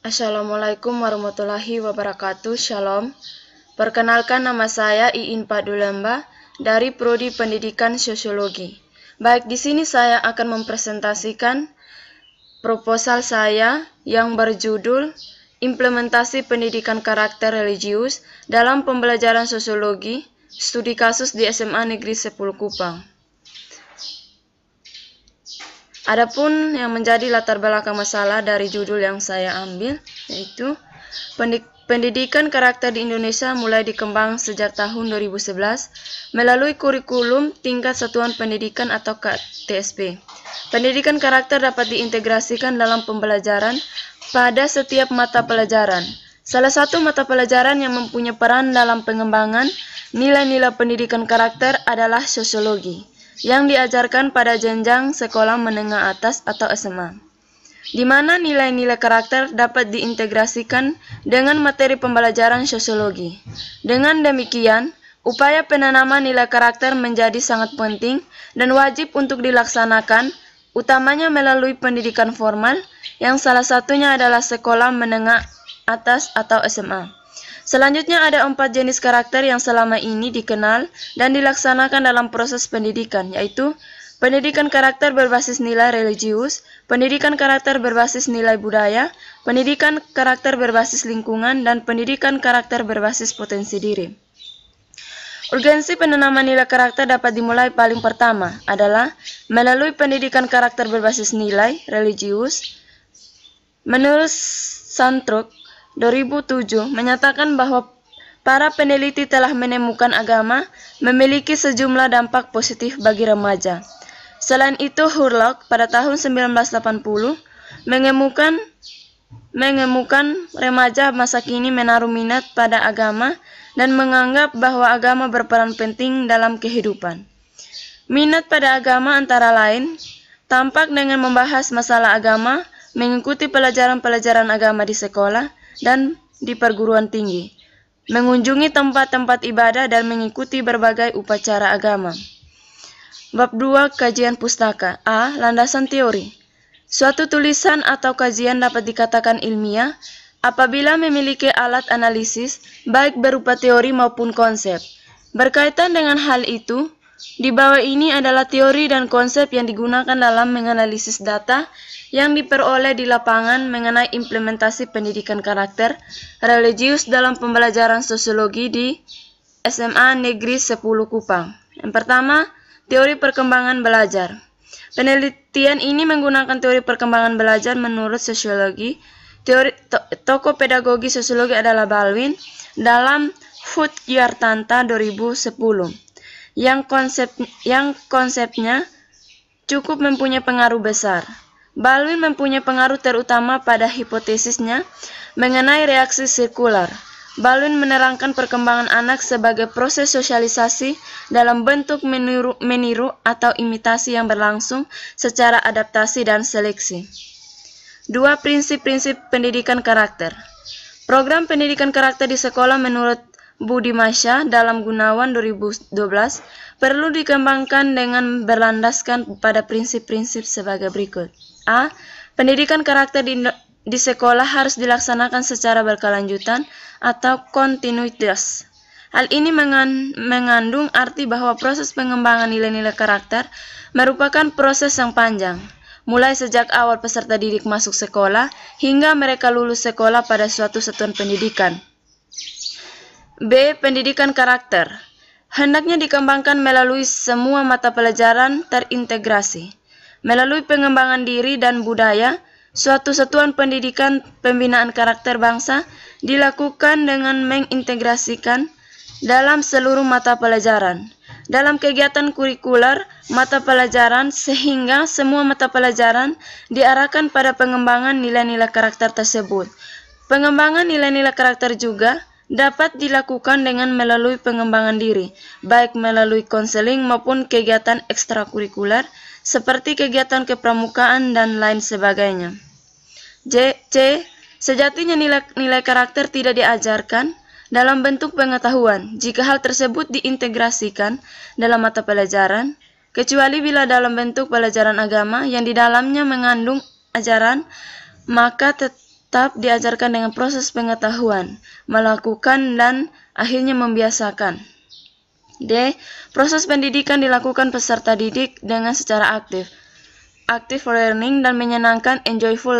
Assalamualaikum warahmatullahi wabarakatuh. Shalom. Perkenalkan, nama saya Iin Padulemba dari Prodi Pendidikan Sosiologi. Baik, di sini saya akan mempresentasikan proposal saya yang berjudul Implementasi Pendidikan Karakter Religius dalam Pembelajaran Sosiologi Studi Kasus di SMA Negeri 10 Kupang. Adapun yang menjadi latar belakang masalah dari judul yang saya ambil, yaitu pendidikan karakter di Indonesia mulai dikembang sejak tahun 2011 melalui kurikulum tingkat satuan pendidikan atau TSP. Pendidikan karakter dapat diintegrasikan dalam pembelajaran pada setiap mata pelajaran. Salah satu mata pelajaran yang mempunyai peran dalam pengembangan nilai-nilai pendidikan karakter adalah sosiologi, yang diajarkan pada jenjang sekolah menengah atas atau SMA, di mana nilai-nilai karakter dapat diintegrasikan dengan materi pembelajaran sosiologi. Dengan demikian, upaya penanaman nilai karakter menjadi sangat penting dan wajib untuk dilaksanakan, utamanya melalui pendidikan formal, yang salah satunya adalah sekolah menengah atas atau SMA. Selanjutnya ada 4 jenis karakter yang selama ini dikenal dan dilaksanakan dalam proses pendidikan, yaitu pendidikan karakter berbasis nilai religius, pendidikan karakter berbasis nilai budaya, pendidikan karakter berbasis lingkungan, dan pendidikan karakter berbasis potensi diri. Urgensi penanaman nilai karakter dapat dimulai paling pertama adalah melalui pendidikan karakter berbasis nilai religius. Menurut Santruk 2007 menyatakan bahwa para peneliti telah menemukan agama memiliki sejumlah dampak positif bagi remaja. Selain itu, Hurlock pada tahun 1980 mengemukan remaja masa kini menaruh minat pada agama dan menganggap bahwa agama berperan penting dalam kehidupan. Minat pada agama antara lain tampak dengan membahas masalah agama, mengikuti pelajaran-pelajaran agama di sekolah dan di perguruan tinggi, mengunjungi tempat-tempat ibadah dan mengikuti berbagai upacara agama. Bab 2. Kajian pustaka. A. Landasan teori. Suatu tulisan atau kajian dapat dikatakan ilmiah apabila memiliki alat analisis baik berupa teori maupun konsep. Berkaitan dengan hal itu, di bawah ini adalah teori dan konsep yang digunakan dalam menganalisis data yang diperoleh di lapangan mengenai implementasi pendidikan karakter religius dalam pembelajaran sosiologi di SMA Negeri 10 Kupang. Yang pertama, teori perkembangan belajar. Penelitian ini menggunakan teori perkembangan belajar menurut sosiologi. Tokoh pedagogi sosiologi adalah Baldwin dalam Footyartanta 2010. Yang konsepnya cukup mempunyai pengaruh besar. Baldwin mempunyai pengaruh terutama pada hipotesisnya mengenai reaksi sirkular. Baldwin menerangkan perkembangan anak sebagai proses sosialisasi dalam bentuk meniru atau imitasi yang berlangsung secara adaptasi dan seleksi. 2. Prinsip-prinsip pendidikan karakter. Program pendidikan karakter di sekolah menurut Budimansyah dalam Gunawan 2012 perlu dikembangkan dengan berlandaskan pada prinsip-prinsip sebagai berikut. A. Pendidikan karakter di sekolah harus dilaksanakan secara berkelanjutan atau kontinuitas. Hal ini mengandung arti bahwa proses pengembangan nilai-nilai karakter merupakan proses yang panjang, mulai sejak awal peserta didik masuk sekolah hingga mereka lulus sekolah pada suatu satuan pendidikan. B. Pendidikan karakter hendaknya dikembangkan melalui semua mata pelajaran terintegrasi. Melalui pengembangan diri dan budaya, suatu satuan pendidikan pembinaan karakter bangsa dilakukan dengan mengintegrasikan dalam seluruh mata pelajaran, dalam kegiatan kurikuler mata pelajaran, sehingga semua mata pelajaran diarahkan pada pengembangan nilai-nilai karakter tersebut. Pengembangan nilai-nilai karakter juga dapat dilakukan dengan melalui pengembangan diri, baik melalui konseling maupun kegiatan ekstrakurikuler, seperti kegiatan kepramukaan dan lain sebagainya. C. Sejatinya nilai karakter tidak diajarkan dalam bentuk pengetahuan jika hal tersebut diintegrasikan dalam mata pelajaran, kecuali bila dalam bentuk pelajaran agama yang di dalamnya mengandung ajaran, maka tetap diajarkan dengan proses pengetahuan, melakukan, dan akhirnya membiasakan. D. Proses pendidikan dilakukan peserta didik dengan secara aktif. Active learning dan menyenangkan, enjoyful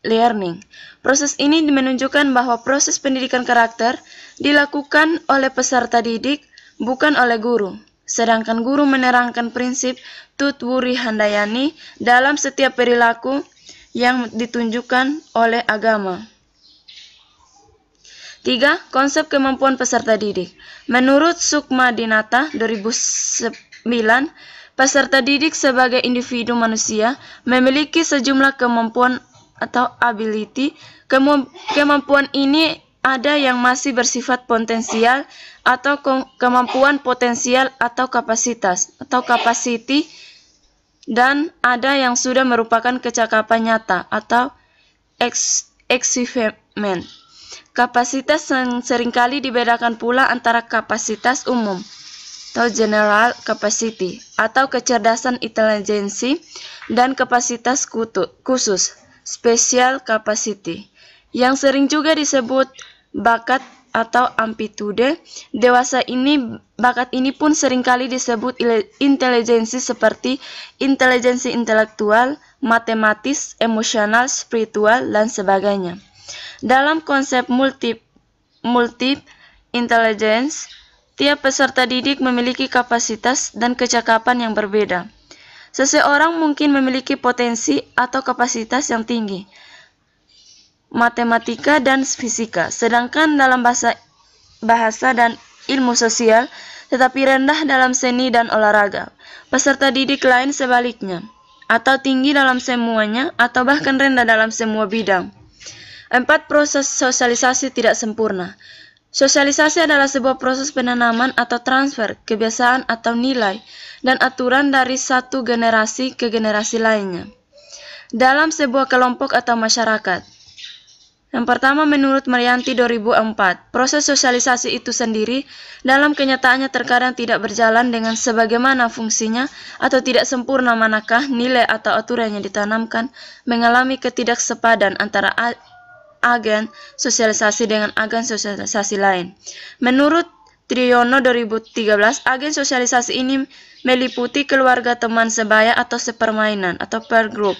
learning. Proses ini menunjukkan bahwa proses pendidikan karakter dilakukan oleh peserta didik, bukan oleh guru. Sedangkan guru menerangkan prinsip Tut Wuri Handayani dalam setiap perilaku yang ditunjukkan oleh agama. 3. Konsep kemampuan peserta didik. Menurut Sukma Dinata 2009, peserta didik sebagai individu manusia memiliki sejumlah kemampuan atau ability. Kemampuan ini ada yang masih bersifat potensial atau kemampuan potensial atau kapasitas atau capacity, dan ada yang sudah merupakan kecakapan nyata atau achievement. Kapasitas yang seringkali dibedakan pula antara kapasitas umum atau general capacity atau kecerdasan intelijensi dan kapasitas khusus special capacity yang sering juga disebut bakat atau amplitude. Dewasa ini bakat ini pun seringkali disebut intelijensi seperti intelijensi intelektual, matematis, emosional, spiritual, dan sebagainya. Dalam konsep multi intelligence, tiap peserta didik memiliki kapasitas dan kecakapan yang berbeda. Seseorang mungkin memiliki potensi atau kapasitas yang tinggi, matematika dan fisika, sedangkan dalam bahasa dan ilmu sosial, tetapi rendah dalam seni dan olahraga. Peserta didik lain sebaliknya, atau tinggi dalam semuanya, atau bahkan rendah dalam semua bidang. 4. Proses sosialisasi tidak sempurna. Sosialisasi adalah sebuah proses penanaman atau transfer kebiasaan atau nilai dan aturan dari satu generasi ke generasi lainnya dalam sebuah kelompok atau masyarakat. Yang pertama, menurut Maryanti 2004, proses sosialisasi itu sendiri dalam kenyataannya terkadang tidak berjalan dengan sebagaimana fungsinya atau tidak sempurna manakah nilai atau aturan yang ditanamkan mengalami ketidaksepadan antara agen sosialisasi dengan agen sosialisasi lain. Menurut Triyono 2013, agen sosialisasi ini meliputi keluarga, teman sebaya atau sepermainan atau peer group,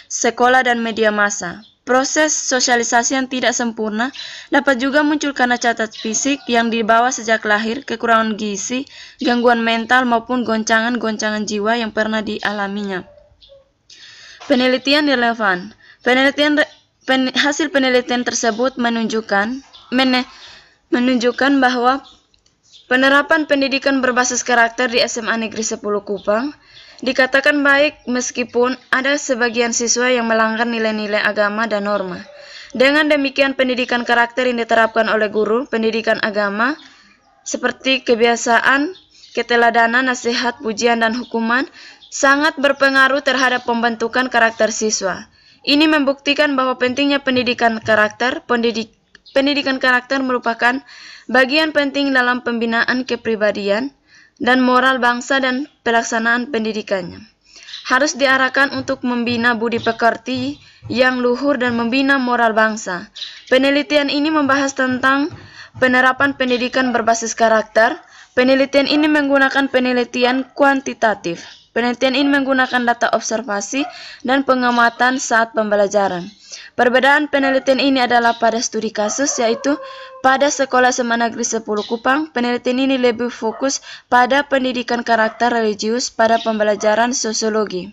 sekolah, dan media massa. Proses sosialisasi yang tidak sempurna dapat juga muncul karena cacat fisik yang dibawa sejak lahir, kekurangan gizi, gangguan mental, maupun goncangan-goncangan jiwa yang pernah dialaminya. Penelitian relevan. Hasil penelitian tersebut menunjukkan bahwa penerapan pendidikan berbasis karakter di SMA Negeri 10 Kupang dikatakan baik meskipun ada sebagian siswa yang melanggar nilai-nilai agama dan norma. Dengan demikian, pendidikan karakter yang diterapkan oleh guru pendidikan agama seperti kebiasaan, keteladanan, nasihat, pujian, dan hukuman sangat berpengaruh terhadap pembentukan karakter siswa. Ini membuktikan bahwa pentingnya pendidikan karakter. Pendidikan karakter merupakan bagian penting dalam pembinaan kepribadian dan moral bangsa, dan pelaksanaan pendidikannya harus diarahkan untuk membina budi pekerti yang luhur dan membina moral bangsa. Penelitian ini membahas tentang penerapan pendidikan berbasis karakter. Penelitian ini menggunakan penelitian kuantitatif. Penelitian ini menggunakan data observasi dan pengamatan saat pembelajaran. Perbedaan penelitian ini adalah pada studi kasus, yaitu pada Sekolah SMA Negeri 10 Kupang, penelitian ini lebih fokus pada pendidikan karakter religius pada pembelajaran sosiologi.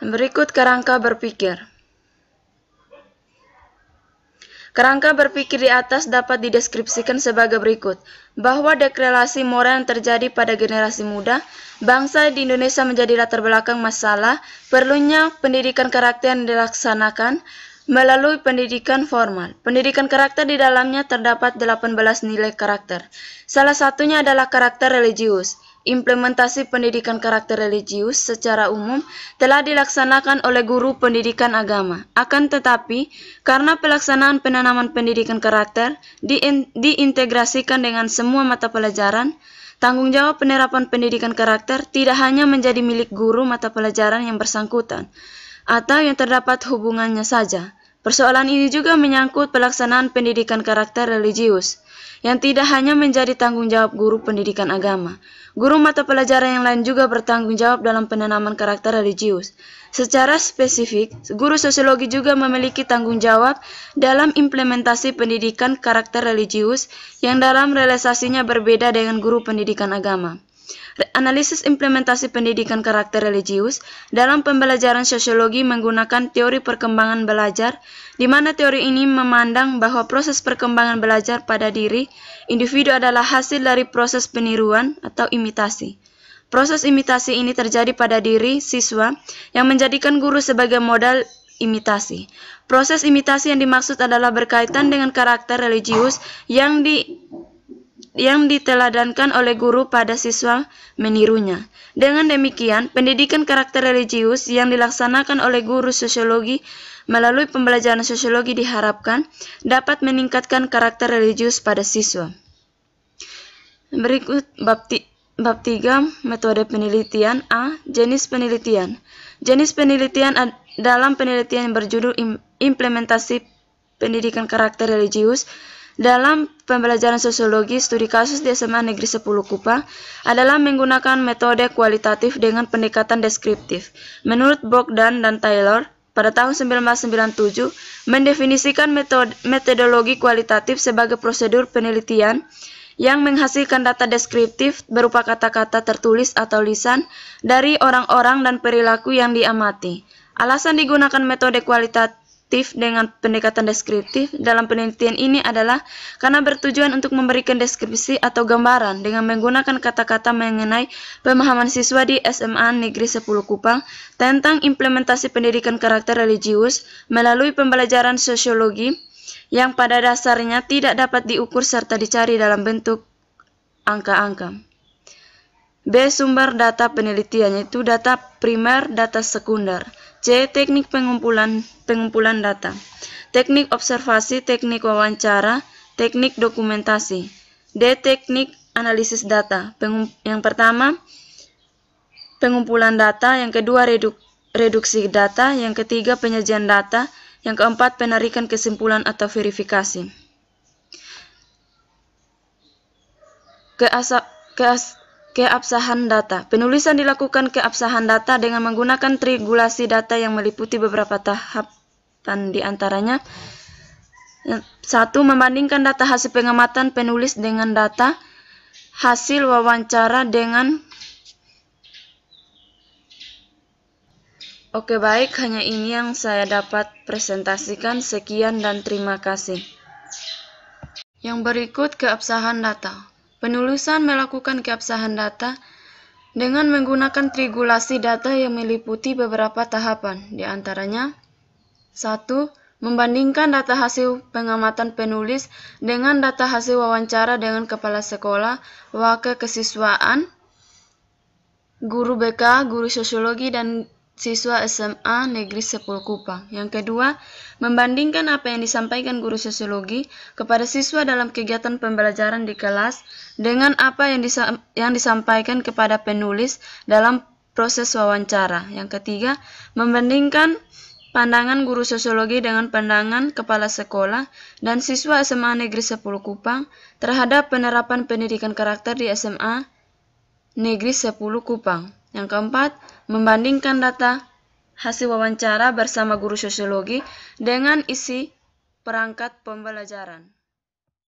Berikut kerangka berpikir. Kerangka berpikir di atas dapat dideskripsikan sebagai berikut, bahwa deklarasi moral yang terjadi pada generasi muda, bangsa di Indonesia menjadi latar belakang masalah perlunya pendidikan karakter yang dilaksanakan melalui pendidikan formal. Pendidikan karakter di dalamnya terdapat 18 nilai karakter. Salah satunya adalah karakter religius. Implementasi pendidikan karakter religius secara umum telah dilaksanakan oleh guru pendidikan agama. Akan tetapi, karena pelaksanaan penanaman pendidikan karakter diintegrasikan dengan semua mata pelajaran, tanggung jawab penerapan pendidikan karakter tidak hanya menjadi milik guru mata pelajaran yang bersangkutan. atau yang terdapat hubungannya saja. Persoalan ini juga menyangkut pelaksanaan pendidikan karakter religius, yang tidak hanya menjadi tanggung jawab guru pendidikan agama. Guru mata pelajaran yang lain juga bertanggung jawab dalam penanaman karakter religius. Secara spesifik, guru sosiologi juga memiliki tanggung jawab dalam implementasi pendidikan karakter religius yang dalam realisasinya berbeda dengan guru pendidikan agama. Analisis implementasi pendidikan karakter religius dalam pembelajaran sosiologi menggunakan teori perkembangan belajar, di mana teori ini memandang bahwa proses perkembangan belajar pada diri individu adalah hasil dari proses peniruan atau imitasi. Proses imitasi ini terjadi pada diri siswa yang menjadikan guru sebagai modal imitasi. Proses imitasi yang dimaksud adalah berkaitan dengan karakter religius yang diteladankan oleh guru pada siswa menirunya. Dengan demikian, pendidikan karakter religius yang dilaksanakan oleh guru sosiologi melalui pembelajaran sosiologi diharapkan dapat meningkatkan karakter religius pada siswa. Berikut bab 3, metode penelitian. A. Jenis penelitian. Jenis penelitian dalam penelitian yang berjudul implementasi pendidikan karakter religius dalam pembelajaran sosiologi studi kasus di SMA Negeri 10 Kupang adalah menggunakan metode kualitatif dengan pendekatan deskriptif. Menurut Bogdan dan Taylor, pada tahun 1997, mendefinisikan metodologi kualitatif sebagai prosedur penelitian yang menghasilkan data deskriptif berupa kata-kata tertulis atau lisan dari orang-orang dan perilaku yang diamati. Alasan digunakan metode kualitatif dengan pendekatan deskriptif dalam penelitian ini adalah karena bertujuan untuk memberikan deskripsi atau gambaran dengan menggunakan kata-kata mengenai pemahaman siswa di SMA Negeri 10 Kupang tentang implementasi pendidikan karakter religius melalui pembelajaran sosiologi yang pada dasarnya tidak dapat diukur serta dicari dalam bentuk angka-angka. B. Sumber data penelitian, yaitu data primer, data sekunder. C. Teknik pengumpulan data. Teknik observasi, teknik wawancara, teknik dokumentasi. D. Teknik analisis data. Yang pertama, pengumpulan data. Yang kedua, reduksi data. Yang ketiga, penyajian data. Yang keempat, penarikan kesimpulan atau verifikasi. Keabsahan data. Penulisan dilakukan keabsahan data dengan menggunakan triangulasi data yang meliputi beberapa tahapan, di antaranya 1. Membandingkan data hasil pengamatan penulis dengan data hasil wawancara dengan Oke, baik, hanya ini yang saya dapat presentasikan. Sekian dan terima kasih. Yang berikut keabsahan data. Penulisan melakukan keabsahan data dengan menggunakan triangulasi data yang meliputi beberapa tahapan, di antaranya 1. Membandingkan data hasil pengamatan penulis dengan data hasil wawancara dengan kepala sekolah, wakil kesiswaan, guru BK, guru sosiologi, dan siswa SMA Negeri 10 Kupang. Yang kedua, membandingkan apa yang disampaikan guru sosiologi kepada siswa dalam kegiatan pembelajaran di kelas dengan apa yang disampaikan kepada penulis dalam proses wawancara. Yang ketiga, membandingkan pandangan guru sosiologi dengan pandangan kepala sekolah dan siswa SMA Negeri 10 Kupang terhadap penerapan pendidikan karakter di SMA Negeri 10 Kupang. Yang keempat, membandingkan data hasil wawancara bersama guru sosiologi dengan isi perangkat pembelajaran.